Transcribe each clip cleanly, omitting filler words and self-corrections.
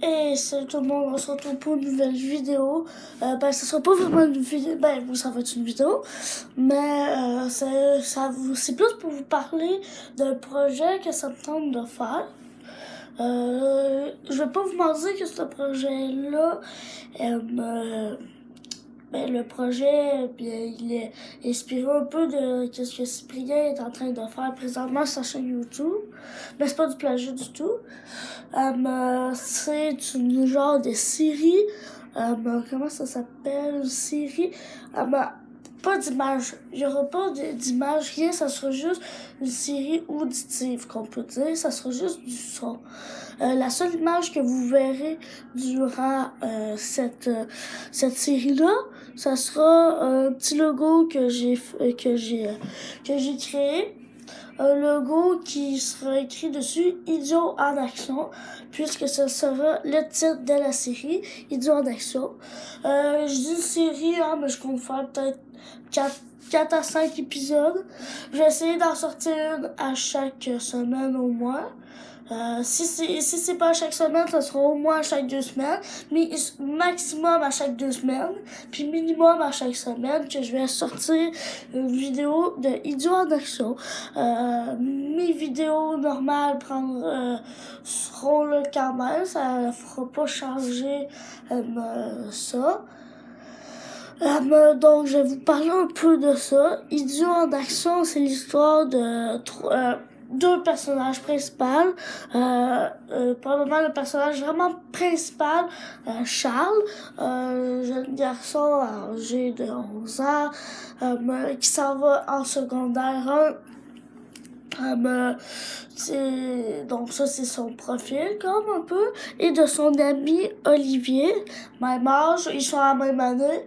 Et salut tout le monde, on se retrouve pour une nouvelle vidéo. Ce sera pas vraiment une vidéo, oui, ça va être une vidéo, mais c'est plus pour vous parler d'un projet que ça me tente de faire. Je vais pas vous mentir que ce projet-là, le projet, il est inspiré un peu de ce que Cyprien est en train de faire présentement sur sa chaîne YouTube. Mais c'est pas du plagiat du tout. C'est une genre de série. Comment ça s'appelle? Une série. Pas d'image. Il y aura pas d'image, rien. Ça sera juste une série auditive, qu'on peut dire. Ça sera juste du son. La seule image que vous verrez durant cette série-là, ça sera un petit logo que j'ai créé. Un logo qui sera écrit dessus Idiot en action, puisque ce sera le titre de la série, Idiot en action. Je dis série, mais je compte faire peut-être 4 à 5 épisodes. Je vais essayer d'en sortir une à chaque semaine au moins. Si c'est pas à chaque semaine, ça sera au moins à chaque 2 semaines, mais maximum à chaque 2 semaines, puis minimum à chaque semaine que je vais sortir une vidéo de Idiot en action. Mes vidéos normales seront là quand même, ça fera pas changer ça. Donc je vais vous parler un peu de ça. Idiot en action, c'est l'histoire de deux personnages principaux. Probablement le personnage vraiment principal, Charles, jeune garçon âgé de 11 ans, qui s'en va en secondaire 1. Donc ça c'est son profil comme un peu, et de son ami Olivier, même âge, ils sont à la même année.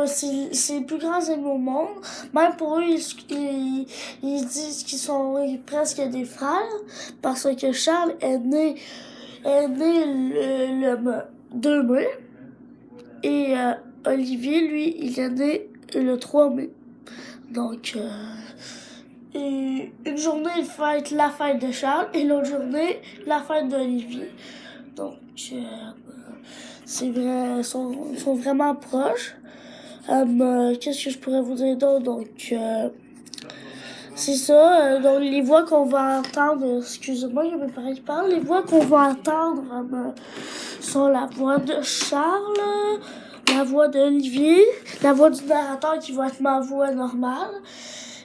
C'est les plus grands amis au monde. Même pour eux, ils disent qu'ils sont presque des frères, parce que Charles est né le 2 mai, et Olivier, lui, il est né le 3 mai. Donc et une journée, il fête la fête de Charles, et l'autre journée, la fête d'Olivier. Donc, c'est vrai, ils sont vraiment proches. Qu'est-ce que je pourrais vous dire d'autre? Donc, c'est ça. Donc, les voix qu'on va entendre, excusez-moi, il y a mes parents qui parlent. Les voix qu'on va entendre sont la voix de Charles, la voix d'Olivier, la voix du narrateur qui va être ma voix normale.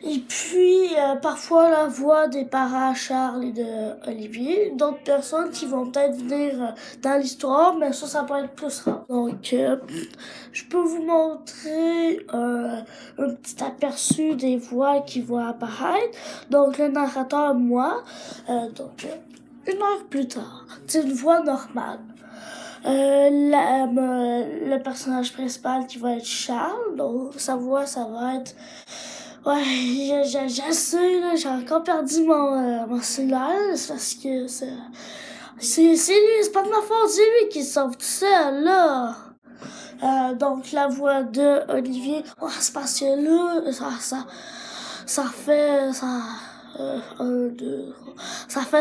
Et puis, parfois, la voix des parents Charles et de Olivier. D'autres personnes qui vont peut-être venir dans l'histoire, mais ça peut être plus rare. Donc, je peux vous montrer un petit aperçu des voix qui vont apparaître. Donc, le narrateur, moi. Donc, 1 heure plus tard. C'est une voix normale. Le personnage principal qui va être Charles. Donc, sa voix, ça va être... Ouais, j'essaie, là, j'ai encore perdu mon cellulaire, c'est parce que c'est lui, c'est pas de ma faute, c'est lui qui sauve tout seul, là. Donc, la voix de Olivier, c'est parce que là, ça fait,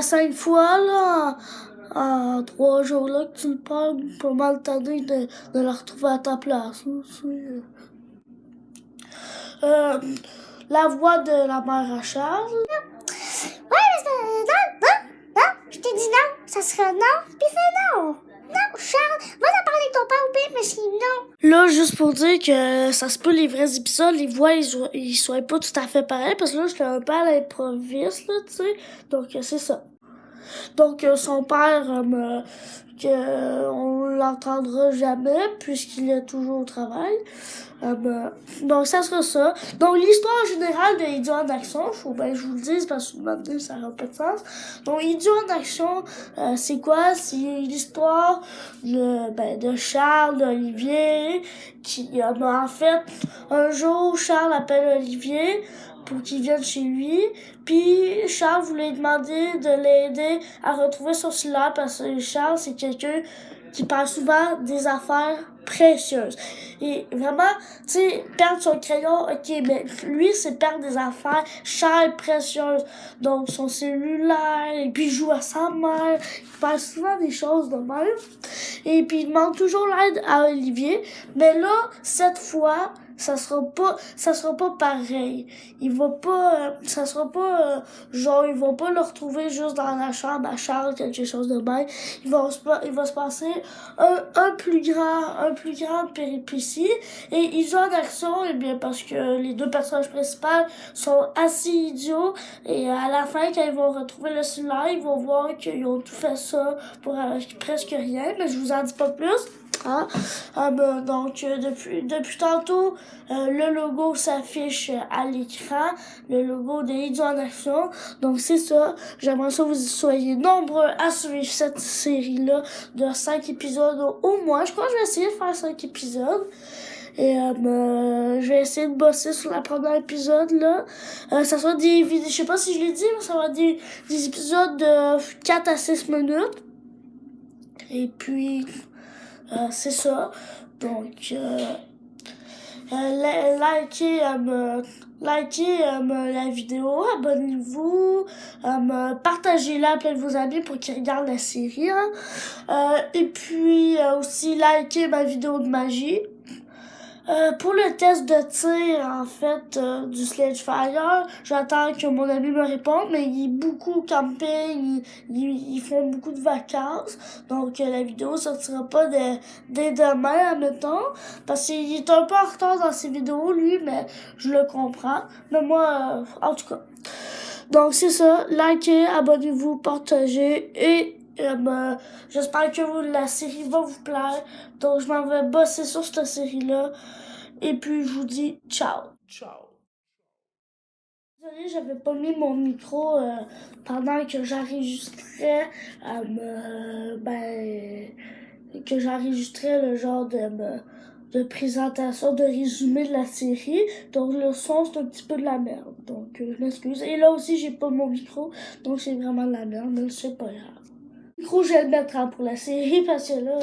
5 fois, là, en 3 jours, là, que tu le parles, pas mal tanné de la retrouver à ta place, la voix de la mère à Charles. Ouais, mais non, je t'ai dit non, ça sera non, pis c'est non. Non, Charles, va t'en parler avec ton père ou bien, mais c'est non. Là, juste pour dire que ça se peut, les vrais épisodes, les voix, ils soient pas tout à fait pareils, parce que là, j'étais un peu à l'improviste, là, tu sais. Donc, c'est ça. Donc, son père, on l'entendra jamais, puisqu'il est toujours au travail. Donc, ça sera ça. Donc, l'histoire générale de Idiot en action, faut bien que je vous le dise, parce que maintenant, ça n'a pas de sens. Donc, Idiot en action, c'est quoi? C'est l'histoire de Charles, d'Olivier, qui, en fait, un jour, Charles appelle Olivier pour qu'il vienne chez lui. Puis Charles voulait demander de l'aider à retrouver son cellulaire parce que Charles, c'est quelqu'un qui parle souvent des affaires précieuses. Et vraiment, tu sais, perdre son crayon, ok, mais lui, c'est perdre des affaires chères, précieuses. Donc, son cellulaire, et puis il joue à sa mère. Il parle souvent des choses de même. Et puis, il demande toujours l'aide à Olivier. Mais là, cette fois, ça sera pas pareil. Il va pas, ça sera pas, genre, ils vont pas le retrouver juste dans la chambre à Charles, quelque chose de même. Il va se passer un plus grand péripétie. Et ils ont en action, eh bien, parce que les deux personnages principaux sont assez idiots. Et à la fin, quand ils vont retrouver le cellulaire, ils vont voir qu'ils ont tout fait ça pour presque rien. Mais je vous en dis pas plus. Hein? Donc, depuis tantôt, le logo s'affiche à l'écran, le logo de Idiots en action. Donc, c'est ça. J'aimerais ça que vous soyez nombreux à suivre cette série-là de 5 épisodes au moins. Je crois que je vais essayer de faire 5 épisodes. Et je vais essayer de bosser sur la première épisode, là. Ça sera des vidéos, je sais pas si je l'ai dit, mais ça va être des épisodes de 4 à 6 minutes. Et puis... c'est ça. Donc, likez la vidéo, abonnez-vous, partagez-la avec vos amis pour qu'ils regardent la série. Hein. Et puis, aussi, likez ma vidéo de magie. Pour le test de tir, en fait, du Sledgefire, j'attends que mon ami me réponde, mais il est beaucoup camping, ils font beaucoup de vacances, donc la vidéo sortira pas dès demain, admettons, parce qu'il est un peu en retard dans ses vidéos, lui, mais je le comprends. Mais moi, en tout cas. Donc c'est ça, likez, abonnez-vous, partagez, et j'espère que la série va vous plaire. Donc, je m'en vais bosser sur cette série-là. Et puis, je vous dis ciao. Ciao. Désolée, j'avais pas mis mon micro pendant que j'enregistrais le genre de présentation, de résumé de la série. Donc, le son, c'est un petit peu de la merde. Donc, je m'excuse. Et là aussi, j'ai pas mon micro. Donc, c'est vraiment de la merde, mais c'est pas grave. Le micro, je vais le mettre pour la série parce que là,